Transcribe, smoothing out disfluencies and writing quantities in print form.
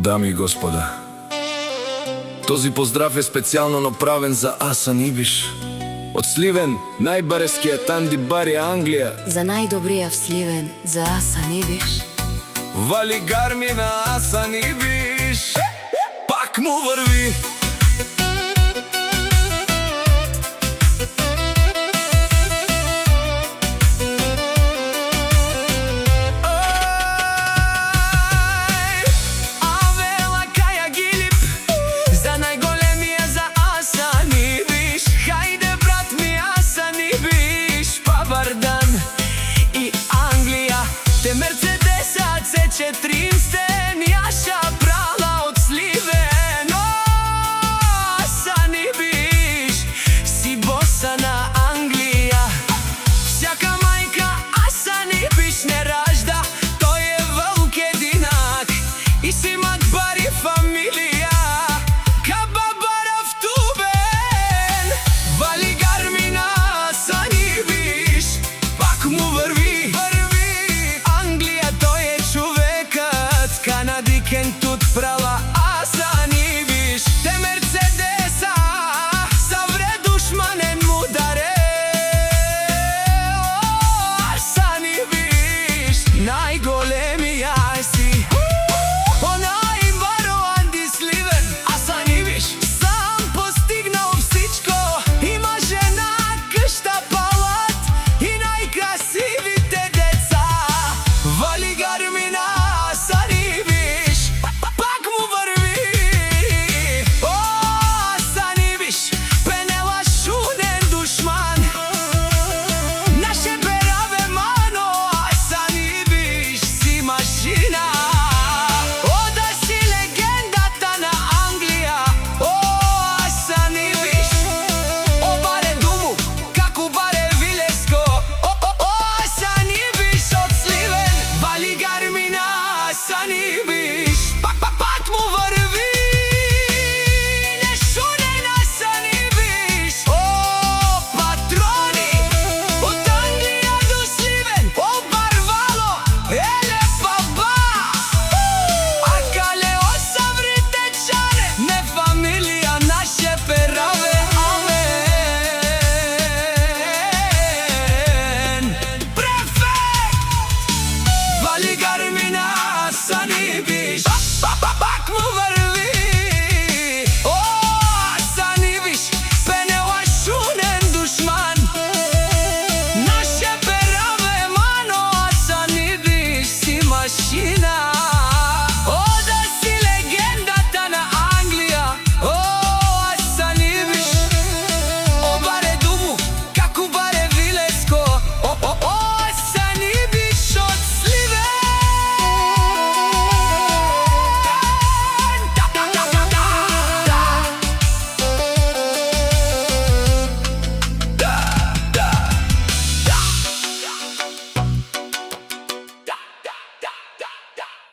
Дами и господа, този поздрав е специјално направен за Асан Ибиш. Од Сливен, најбарескиот Анди Бари Англија. За најдобријав Сливен, за Асан Ибиш. Вали гарми на Асан Ибиш, пак му врви. Те Мерцедесот се четирим стен, јаша прала од Сливен. Асан Ибиш, си боса на Англија. Всяка мајка Асан Ибиш не ражда, тој е вълк единак и си имат бари фамилија. Каба барав тубен, вали гарми на Асан Ибиш, пак му врви. Канадикен тут прала Асан Ибиш. Те Мерцедеса са вре душманен му даре. Асан Ибиш, најголем